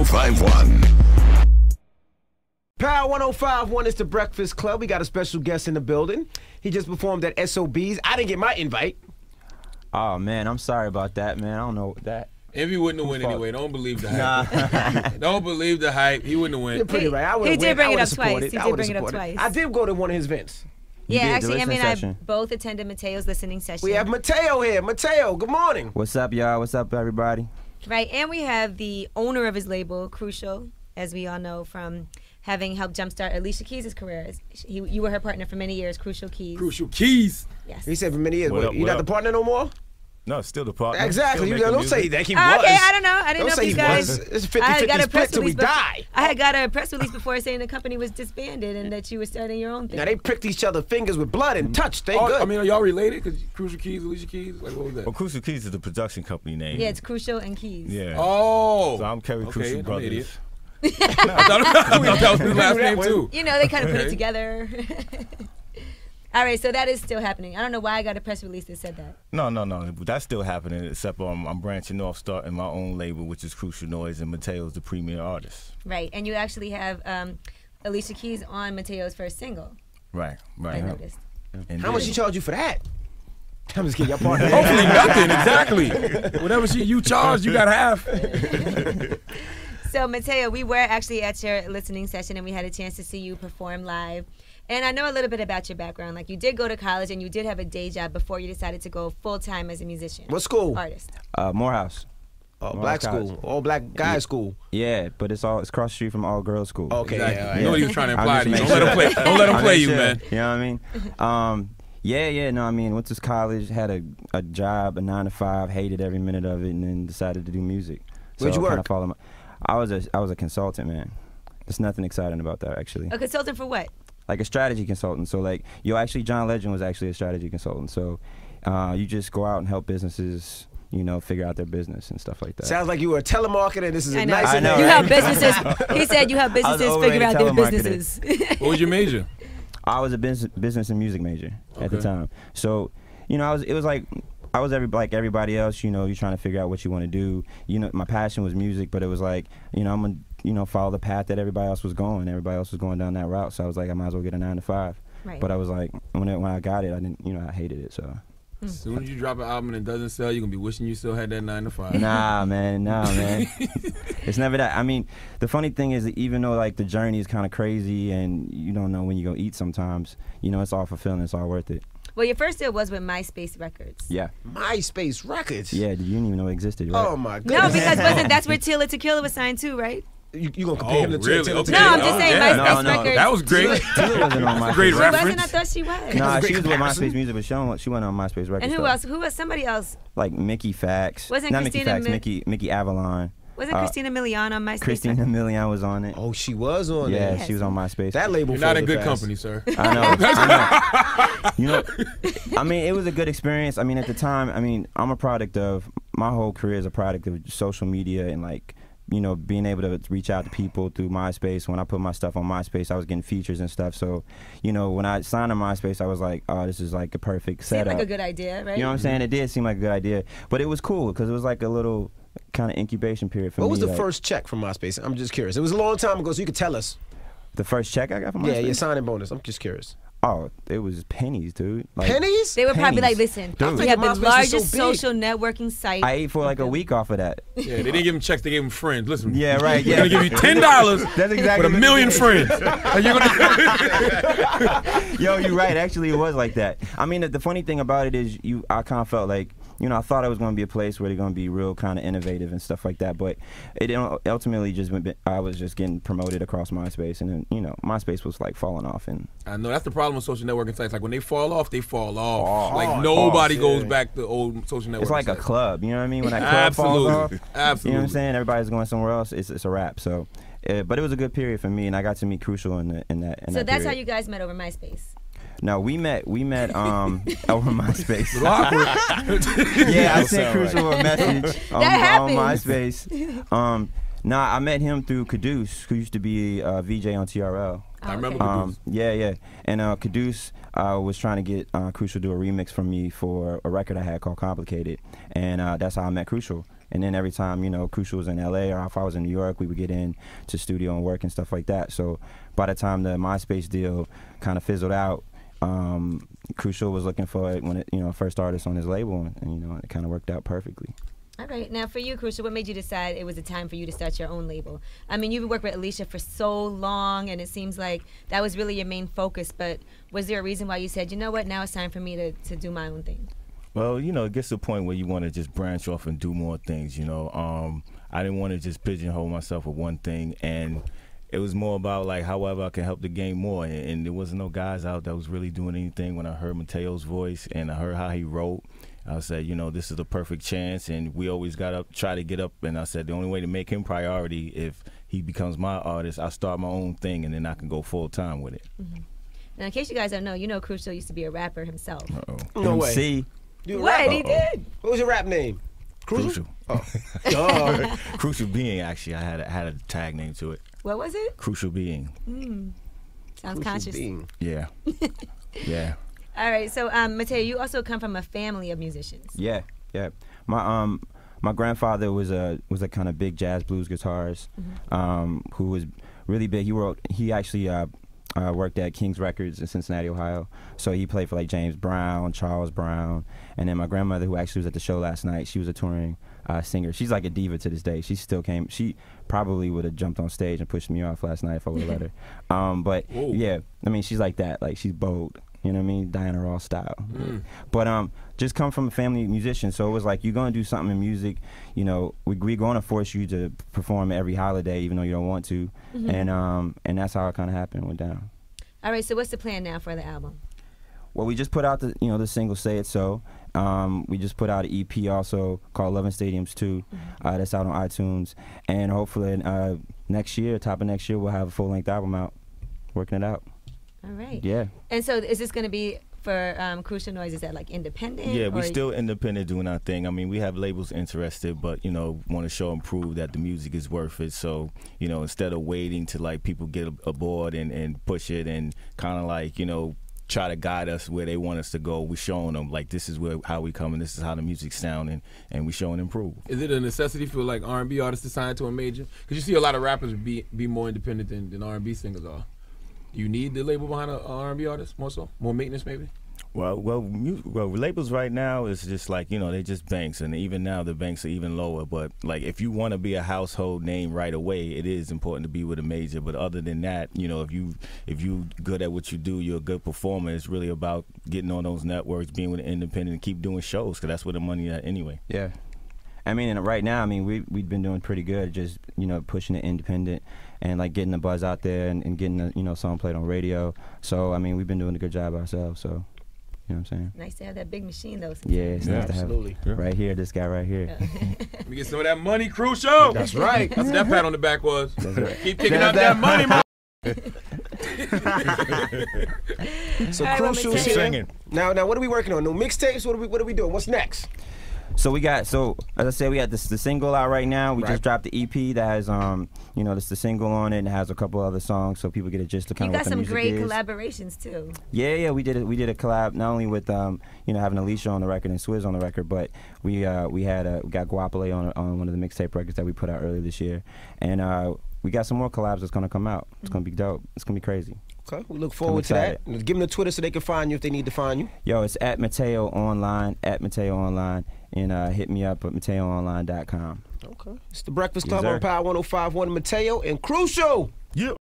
1051. Power 1051 is the Breakfast Club. We got a special guest in the building. He just performed at SOB's. I didn't get my invite. Oh, man, I'm sorry about that, man. I don't know that. Envy wouldn't have won anyway. Don't believe the hype. Don't believe the hype. He wouldn't have won. You're pretty right. He did bring it up twice. I did go to one of his events. Yeah, actually, I mean, I both attended Mateo's listening session. We have Mateo here. Mateo, good morning. What's up, y'all? What's up, everybody? Right, and we have the owner of his label, Crucial, as we all know from having helped jumpstart Alicia Keys' career. You were her partner for many years, Crucial Keys. Crucial Keys. Yes. He said for many years. You're not the partner no more? No, still the partner. Exactly. You don't say that he was. Okay, I don't know. I didn't know if you guys. It's 50-50 split till we die. I had got a press release before saying the company was disbanded and that you were starting your own thing. Now they pricked each other fingers with blood and touched. They good. I mean, are y'all related? Because Crucial Keys, Alicia Keys, like what was that? Well, Crucial Keys is the production company name. Yeah, it's Crucial and Keys. Yeah. Oh. So I'm Kerry Crucial Brothers. I thought that was his last name too. You know, they kind of put it together. All right, so that is still happening. I don't know why I got a press release that said that. No. That's still happening, except I'm branching off, starting my own label, which is Crucial Noise, and Mateo's the premier artist. Right, and you actually have Alicia Keys on Mateo's first single. Right. I noticed. How much she charge you for that? I'm just kidding, your partner. Hopefully nothing, exactly. Whatever you charge, you got half. So, Mateo, we were actually at your listening session, and we had a chance to see you perform live. And I know a little bit about your background. Like, you did go to college, and you did have a day job before you decided to go full-time as a musician. What school? Artist. Morehouse. Oh, black school. All black guys school. Yeah, but it's across the street from all girls school. Okay, exactly. You know what he was trying to imply to you. Don't let him play. Don't let him play you, man. You know what I mean? No, I mean, went to college, had a job, a 9-to-5, hated every minute of it, and then decided to do music. Where'd you work? I was a consultant, man. There's nothing exciting about that, actually. A consultant for what? Like a strategy consultant. So like, John Legend was actually a strategy consultant. So you just go out and help businesses, figure out their business and stuff like that. Sounds like you were a telemarketer. This is a nice. I know, you right? help businesses. He said you help businesses figure out their businesses. What was your major? I was a business and music major at the time. So, I was like everybody else, you're trying to figure out what you want to do. My passion was music, but it was like, I'm going to follow the path that everybody else was going. Everybody else was going down that route. So I was like, I might as well get a 9-to-5. Right. But I was like, when I got it, I didn't, I hated it, so. As soon as you drop an album and it doesn't sell, you're going to be wishing you still had that 9-to-5. Nah, man. It's never that. I mean, the funny thing is that even though, like, the journey is kind of crazy and you don't know when you're going to eat sometimes, it's all fulfilling. It's all worth it. Well, your first deal was with MySpace Records. Yeah. MySpace Records? Yeah, you didn't even know it existed, right? Oh, my goodness. No, because that's where Tila Tequila was signed too, right? You gonna compare him to really? Tila? Okay. No, I'm just saying MySpace Records. That was great. Tila wasn't on MySpace. Great reference. She wasn't? I thought she was. Nah, she was with MySpace Music, but she went on MySpace Records. And who else? Who was somebody else? Like Mickey Fax. Wasn't Not Christina Mickey Fax, Mickey Avalon. Wasn't Christina Milian on MySpace? Christina Milian was on it. Oh, she was on it. Yeah, she was on MySpace. That label. You're not in good company, sir. I know. I mean, it was a good experience. I mean, at the time, I'm a product of, my whole career is a product of social media and like, being able to reach out to people through MySpace. When I put my stuff on MySpace, I was getting features and stuff. So, when I signed to MySpace, I was like, oh, this is like a perfect setup. Seemed like a good idea, right? You know what I'm saying? It did seem like a good idea. But it was cool because it was like a little kind of incubation period for me. What was the first check from MySpace? I'm just curious. It was a long time ago, so you could tell us. The first check I got from MySpace? Yeah, your signing bonus. I'm just curious. Oh, it was pennies, dude. Like, pennies? They were probably like, listen, we have the largest social networking site. I ate for like a week off of that. Yeah, they didn't give him checks, they gave him friends. Listen. Yeah, right. Yeah. They're going to give you $10 That's exactly with 1 million friends. Yo, you're right. Actually, it was like that. I mean, the funny thing about it is I kind of felt like, I thought it was going to be a place where they're going to be real kind of innovative and stuff like that, but it ultimately I was just getting promoted across MySpace, and then, MySpace was like falling off. And I know that's the problem with social networking sites. Like when they fall off, they fall off. Like nobody goes back to old social networking It's like sites. A club, you know what I mean? When that club falls off, Absolutely. You know what I'm saying? Everybody's going somewhere else. It's a wrap. So, but it was a good period for me, and I got to meet Crucial in that. So that's period. how you guys met over MySpace. No, we met over MySpace. Yeah, I sent Crucial a message on MySpace. I met him through Caduce, who used to be a VJ on TRL. I remember Caduce. Yeah. And Caduce was trying to get Crucial to do a remix from me for a record I had called Complicated. And that's how I met Crucial. And then every time, you know, Crucial was in LA or if I was in New York, we would get in to studio and work and stuff like that. So by the time the MySpace deal kind of fizzled out, Crucial was looking for it when it, you know, first artist on his label, and you know, it kind of worked out perfectly. All right. Now, for you, Crucial, what made you decide it was a time for you to start your own label? I mean, you've worked with Alicia for so long, and it seems like that was really your main focus. But was there a reason why you said, you know what, now it's time for me to do my own thing? Well, you know, it gets to a point where you want to just branch off and do more things, you know. I didn't want to just pigeonhole myself with one thing, and it was more about, like, however I can help the game more. And there wasn't no guys out that was really doing anything. When I heard Mateo's voice and I heard how he wrote, I said, you know, this is a perfect chance, and we always got to try to get up. And I said, the only way to make him priority, if he becomes my artist, I'll start my own thing, and then I can go full time with it. Mm-hmm. Now, in case you guys don't know, you know Crucial used to be a rapper himself. No way. MC. What? He did? What was your rap name? Crucial. Oh. Crucial Being, actually. I had a tag name to it. What was it? Crucial Being. Sounds Crucial conscious. Being. Yeah. Yeah. All right, so Mateo, you also come from a family of musicians. Yeah, yeah. My grandfather was a kind of big jazz blues guitarist, who was really big. He actually worked at King's Records in Cincinnati, Ohio. So he played for like James Brown, Charles Brown, and then my grandmother, who actually was at the show last night, she was a touring singer. She's like a diva to this day. She still came. She probably would have jumped on stage and pushed me off last night if I would have let her. But yeah, I mean, she's like that. Like, she's bold. You know what I mean? Diana Ross style. But just come from a family musician, so it was like, you're gonna do something in music. You know, we're gonna force you to perform every holiday, even though you don't want to. And that's how it kind of happened. Went down. All right, so what's the plan now for the album? Well, we just put out the single "Say It So." We just put out an EP also called "11 Stadiums 2." That's out on iTunes, and hopefully next year, top of next year, we'll have a full-length album out. Working it out. All right. Yeah. And so is this going to be for Crucial Noise? Is that like independent? Yeah, we're still independent doing our thing. I mean, we have labels interested, but, you know, want to show and prove that the music is worth it. So, you know, instead of waiting to, like, people get aboard and push it and kind of like, you know, try to guide us where they want us to go, we're showing them, like, this is how we come and this is how the music's sounding, and we show and improve. Is it a necessity for, like, R&B artists to sign to a major? Because you see a lot of rappers be more independent than R&B singers are. Do you need the label behind an R&B artist more so? More maintenance maybe? Well, labels right now is just like, you know, they just banks, and even now the banks are even lower. But like, if you want to be a household name right away, it is important to be with a major. But other than that, you know, if you good at what you do, you're a good performer. It's really about getting on those networks, being with an independent, and keep doing shows, because that's where the money at anyway. Yeah. I mean, and right now, I mean, we've been doing pretty good, just, you know, pushing it independent and like getting the buzz out there and getting the, you know, song played on radio. So I mean, we've been doing a good job ourselves. So, you know what I'm saying? Nice to have that big machine though. Yeah, it's nice to have absolutely. right here, this guy right here. Let me get some of that money, Crucial. That's right. That's what that pat on the back was. That's right. Keep kicking out that money, man. So All right, well, Crucial's Mateo. here. Now, what are we working on? No mixtapes? What are we doing? What's next? So as I said, we got the single out right now. We just dropped the EP that has, you know, this the single on it, and it has a couple other songs, so people get a gist of kind You of got what the some music great is. collaborations too. Yeah, we did a collab not only with you know, having Alicia on the record and Swizz on the record, but we got Guapole on one of the mixtape records that we put out earlier this year, and we got some more collabs that's gonna come out. It's gonna be dope. It's gonna be crazy. Okay, we look forward to that. Give them the Twitter so they can find you if they need to find you. Yo, it's at Mateo Online, and hit me up at MateoOnline.com. Okay. It's the Breakfast Yes, Club sir. on Power 105.1. Mateo and Crucial. Yeah.